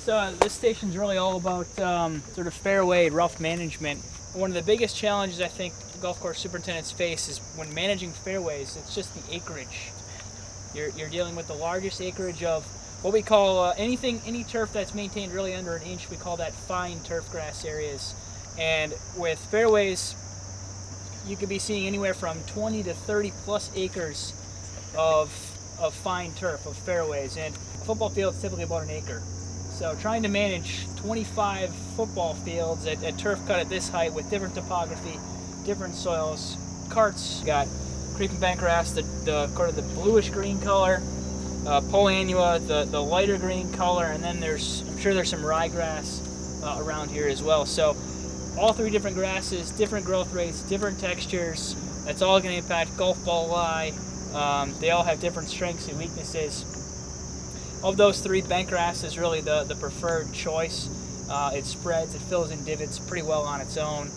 So this station's really all about sort of fairway rough management. One of the biggest challenges I think golf course superintendents face is when managing fairways, it's just the acreage. You're dealing with the largest acreage of what we call any turf that's maintained really under an inch, we call that fine turf grass areas. And with fairways, you could be seeing anywhere from 20 to 30 plus acres of fine turf, of fairways. And a football field is typically about an acre. So trying to manage 25 football fields at turf cut at this height with different topography, different soils, carts, got creeping bent grass, the bluish green color, poleannua, the lighter green color, and then I'm sure there's some ryegrass around here as well. So all three different grasses, different growth rates, different textures. That's all going to impact golf ball lie. They all have different strengths and weaknesses. Of those three, bent grass is really the preferred choice. It spreads, it fills in divots pretty well on its own.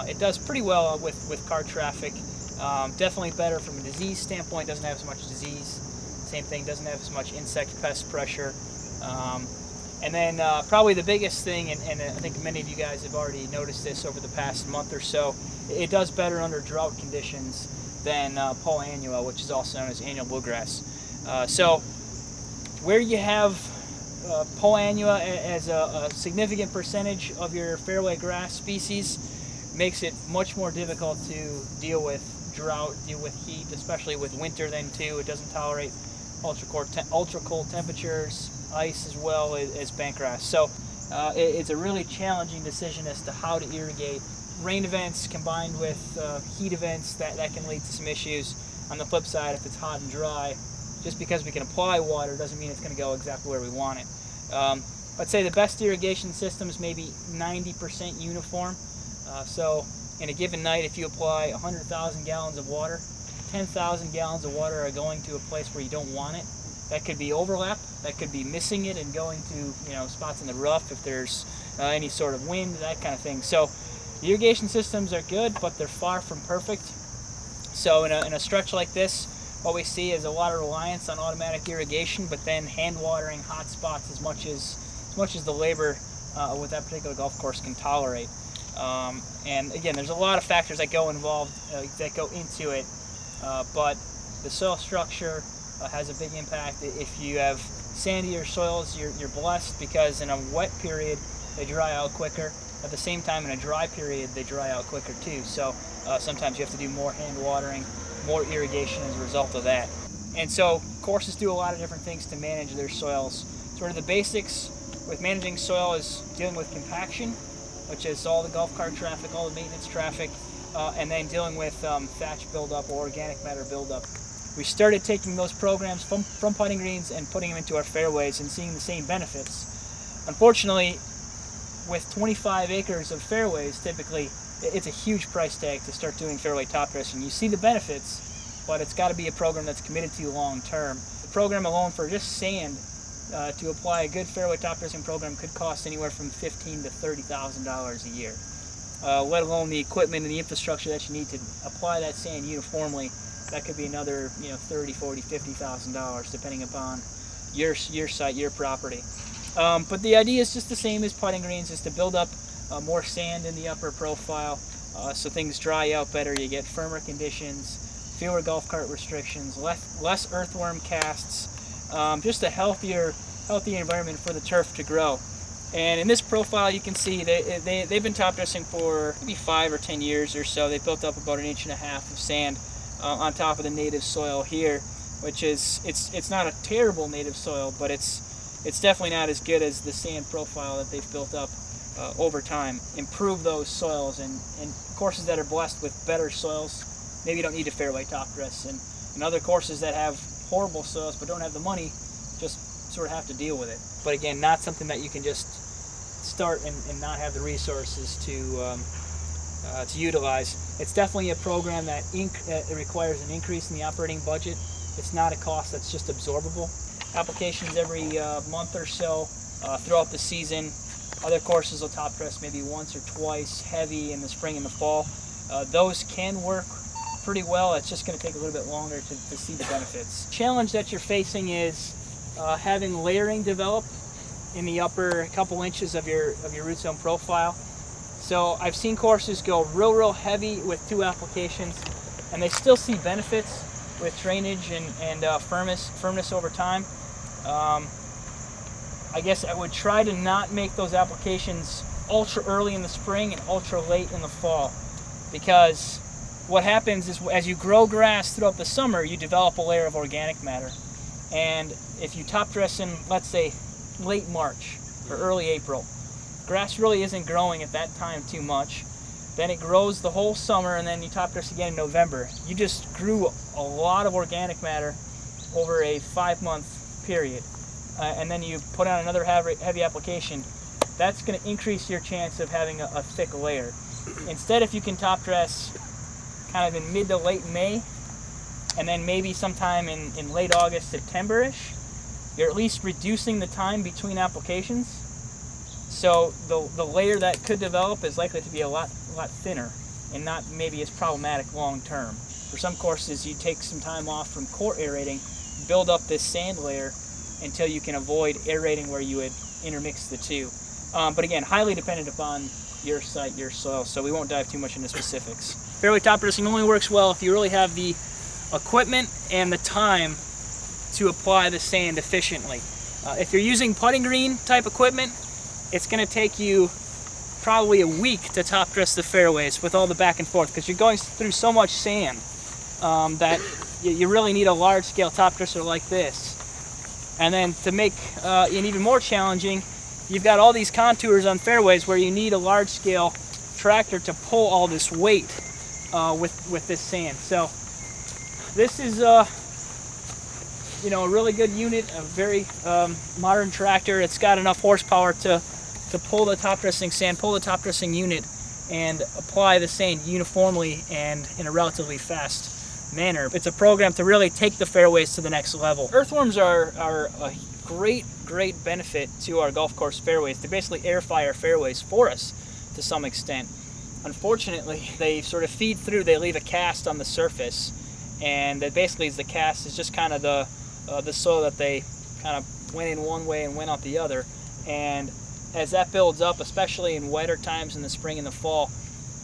It does pretty well with car traffic. Definitely better from a disease standpoint, doesn't have as much disease. Same thing, doesn't have as much insect pest pressure. And then probably the biggest thing, and I think many of you guys have already noticed this over the past month or so, it does better under drought conditions than poleannua, which is also known as annual bluegrass. So where you have poleannua as a significant percentage of your fairway grass species, makes it much more difficult to deal with drought, deal with heat, especially with winter then too. It doesn't tolerate ultra cold temperatures, ice as well as bent grass. So it's a really challenging decision as to how to irrigate. Rain events combined with heat events, that can lead to some issues. On the flip side, if it's hot and dry, just because we can apply water doesn't mean it's going to go exactly where we want it. I'd say the best irrigation systems may be 90% uniform. So in a given night, if you apply 100,000 gallons of water, 10,000 gallons of water are going to a place where you don't want it. That could be overlap, that could be missing it and going to spots in the rough if there's any sort of wind, that kind of thing. So the irrigation systems are good, but they're far from perfect. So in a stretch like this, what we see is a lot of reliance on automatic irrigation, but then hand watering hot spots as much as the labor with that particular golf course can tolerate. And again, there's a lot of factors that go into it, but the soil structure has a big impact. If you have sandier soils, you're blessed because in a wet period they dry out quicker. At the same time, in a dry period they dry out quicker too. So sometimes you have to do more hand watering, more irrigation as a result of that. And so courses do a lot of different things to manage their soils. Sort of the basics with managing soil is dealing with compaction, which is all the golf cart traffic, all the maintenance traffic, and then dealing with thatch buildup or organic matter buildup. We started taking those programs from putting greens and putting them into our fairways and seeing the same benefits. Unfortunately, with 25 acres of fairways, typically, it's a huge price tag to start doing fairway top dressing. You see the benefits, but it's got to be a program that's committed to you long term. The program alone for just sand, to apply a good fairway top dressing program could cost anywhere from $15,000 to $30,000 a year. Let alone the equipment and the infrastructure that you need to apply that sand uniformly. That could be another $30,000, $40,000, $50,000 depending upon your site, your property. But the idea is just the same as putting greens, is to build up more sand in the upper profile so things dry out better. You get firmer conditions, fewer golf cart restrictions, less earthworm casts, just a healthier environment for the turf to grow. And in this profile you can see they've been top dressing for maybe 5 or 10 years or so. They built up about 1.5 inches of sand on top of the native soil here, which is it's not a terrible native soil, but it's definitely not as good as the sand profile that they've built up over time. Improve those soils, and courses that are blessed with better soils maybe don't need a fairway top dress, and other courses that have horrible soils but don't have the money just sort of have to deal with it. But again, not something that you can just start and not have the resources to utilize. It's definitely a program that requires an increase in the operating budget. It's not a cost that's just absorbable. Applications every month or so throughout the season. Other courses will top dress maybe once or twice, heavy in the spring and the fall. Those can work pretty well. It's just going to take a little bit longer to see the benefits. Challenge that you're facing is having layering develop in the upper couple inches of your root zone profile. So I've seen courses go real heavy with 2 applications, and they still see benefits with drainage and firmness over time. I guess I would try to not make those applications ultra early in the spring and ultra late in the fall, because what happens is as you grow grass throughout the summer, you develop a layer of organic matter. And if you top dress in, let's say, late March or early April, grass really isn't growing at that time too much. Then it grows the whole summer, and then you top dress again in November. You just grew a lot of organic matter over a 5-month period. And then you put on another heavy application. That's going to increase your chance of having a thick layer. Instead, if you can top dress kind of in mid to late May, and then maybe sometime in late August, September-ish, you're at least reducing the time between applications. So the layer that could develop is likely to be a lot thinner and not maybe as problematic long term. For some courses, you take some time off from core aerating, build up this sand layer until you can avoid aerating where you would intermix the two. But again, highly dependent upon your site, your soil, so we won't dive too much into specifics. Fairway top dressing only works well if you really have the equipment and the time to apply the sand efficiently. If you're using putting green type equipment, it's going to take you probably a week to top dress the fairways with all the back and forth, because you're going through so much sand that you really need a large scale top dresser like this. And then to make it even more challenging, you've got all these contours on fairways where you need a large scale tractor to pull all this weight with this sand. So this is a really good unit, a very modern tractor. It's got enough horsepower to pull the top dressing sand, pull the top dressing unit, and apply the sand uniformly and in a relatively fast manner. It's a program to really take the fairways to the next level. Earthworms are a great benefit to our golf course fairways. They basically airify our fairways for us to some extent. Unfortunately, they sort of feed through, they leave a cast on the surface, and that basically is the cast is just kind of the soil that they kind of went in one way and went out the other. And as that builds up, especially in wetter times in the spring and the fall,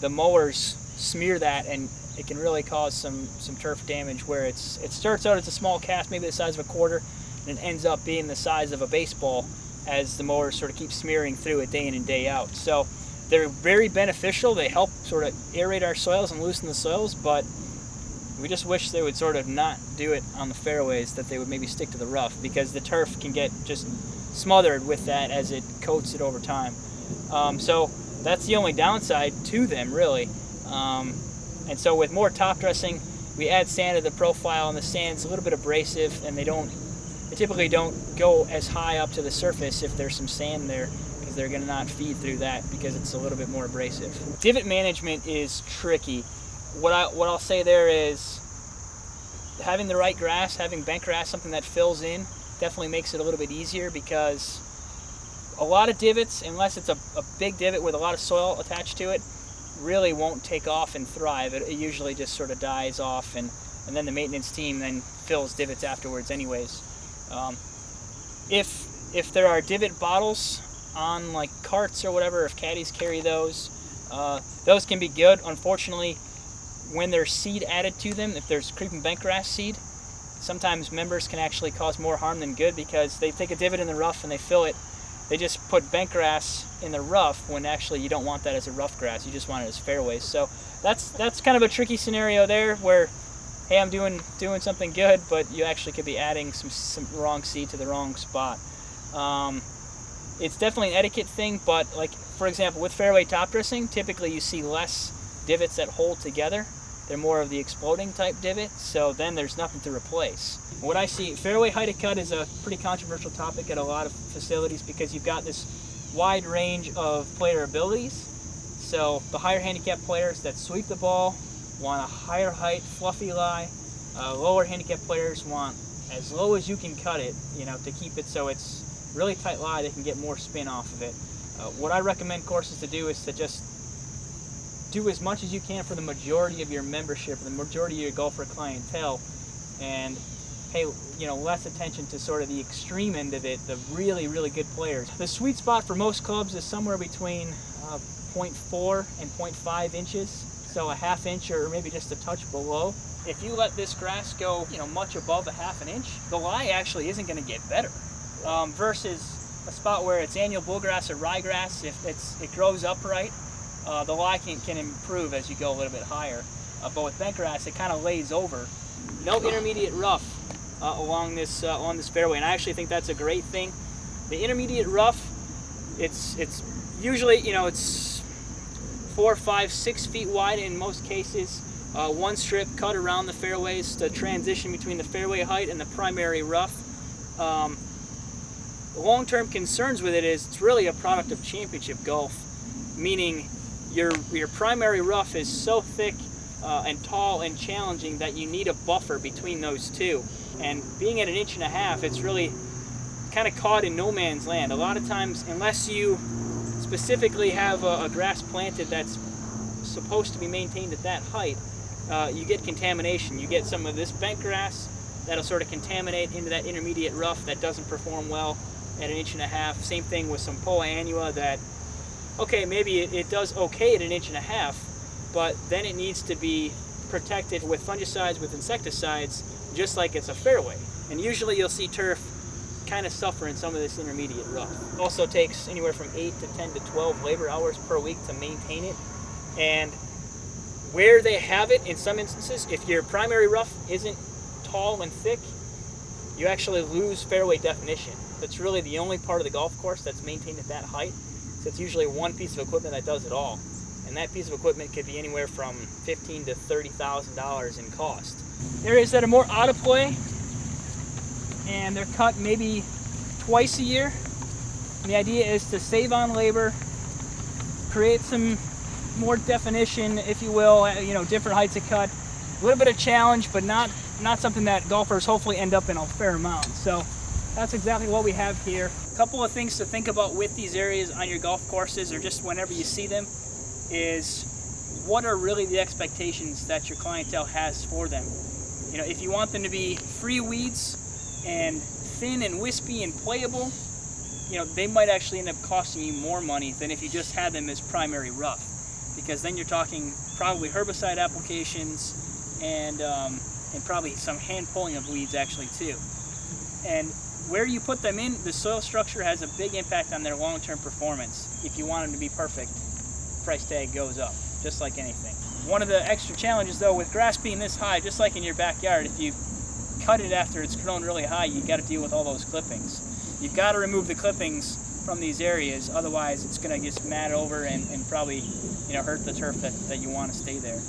the mowers smear that, and it can really cause some turf damage where it starts out as a small cast, maybe the size of a quarter, and it ends up being the size of a baseball as the mowers sort of keep smearing through it day in and day out. So they're very beneficial. They help sort of aerate our soils and loosen the soils, but we just wish they would sort of not do it on the fairways, that they would maybe stick to the rough, because the turf can get just smothered with that as it coats it over time. So that's the only downside to them, really. And so with more top dressing, we add sand to the profile, and the sand's a little bit abrasive, and they typically don't go as high up to the surface if there's some sand there, because they're going to not feed through that because it's a little bit more abrasive. Divot management is tricky. What I'll say there is having the right grass, having bent grass, something that fills in, definitely makes it a little bit easier, because a lot of divots, unless it's a big divot with a lot of soil attached to it, really won't take off and thrive. It usually just sort of dies off, and then the maintenance team then fills divots afterwards anyways. If there are divot bottles on like carts or whatever, if caddies carry those can be good. Unfortunately, when there's seed added to them, if there's creeping bentgrass seed, sometimes members can actually cause more harm than good, because they take a divot in the rough and they fill it. They just put bentgrass in the rough when actually you don't want that as a rough grass. You just want it as fairways. So that's kind of a tricky scenario there, where hey, I'm doing something good, but you actually could be adding some wrong seed to the wrong spot. It's definitely an etiquette thing, but like for example with fairway top dressing, typically you see less divots that hold together. They're more of the exploding type divot, so then there's nothing to replace. What I see, fairway height of cut is a pretty controversial topic at a lot of facilities, because you've got this wide range of player abilities. So the higher handicap players that sweep the ball want a higher height, fluffy lie. Lower handicap players want as low as you can cut it, to keep it so it's really tight lie. They can get more spin off of it. What I recommend courses to do is to just do as much as you can for the majority of your membership, the majority of your golfer clientele, and pay less attention to sort of the extreme end of it, the really, really good players. The sweet spot for most clubs is somewhere between 0.4 and 0.5 inches, so a half inch or maybe just a touch below. If you let this grass go much above a half an inch, the lie actually isn't going to get better, versus a spot where it's annual bullgrass or ryegrass. If it grows upright, the lie can improve as you go a little bit higher. But with bentgrass, it kind of lays over. No intermediate rough along this fairway, and I actually think that's a great thing. The intermediate rough, it's usually it's 4, 5, 6 feet wide in most cases. One strip cut around the fairways to transition between the fairway height and the primary rough. The long-term concerns with it is it's really a product of championship golf, meaning your primary rough is so thick and tall and challenging that you need a buffer between those two. And being at 1.5 inches, it's really kind of caught in no man's land. A lot of times, unless you specifically have a grass planted that's supposed to be maintained at that height, you get contamination. You get some of this bent grass that'll sort of contaminate into that intermediate rough that doesn't perform well at 1.5 inches. Same thing with some Poa annua that, okay, maybe it does okay at 1.5 inches, but then it needs to be protected with fungicides, with insecticides, just like it's a fairway. And usually you'll see turf kind of suffer in some of this intermediate rough. It also takes anywhere from 8 to 10 to 12 labor hours per week to maintain it. And where they have it, in some instances, if your primary rough isn't tall and thick, you actually lose fairway definition. That's really the only part of the golf course that's maintained at that height. So it's usually one piece of equipment that does it all. And that piece of equipment could be anywhere from $15,000 to $30,000 in cost. Areas that are more out of play, and they're cut maybe twice a year. And the idea is to save on labor, create some more definition, if you will, different heights of cut. A little bit of challenge, but not something that golfers hopefully end up in a fair amount. So that's exactly what we have here. A couple of things to think about with these areas on your golf courses, or just whenever you see them, is what are really the expectations that your clientele has for them. If you want them to be free weeds and thin and wispy and playable, they might actually end up costing you more money than if you just had them as primary rough, because then you're talking probably herbicide applications and probably some hand pulling of weeds actually too. And where you put them in, the soil structure has a big impact on their long-term performance. If you want them to be perfect, price tag goes up, just like anything. One of the extra challenges though, with grass being this high, just like in your backyard, if you cut it after it's grown really high, you got to deal with all those clippings. You've got to remove the clippings from these areas, otherwise it's going to just mat over and probably hurt the turf that you want to stay there.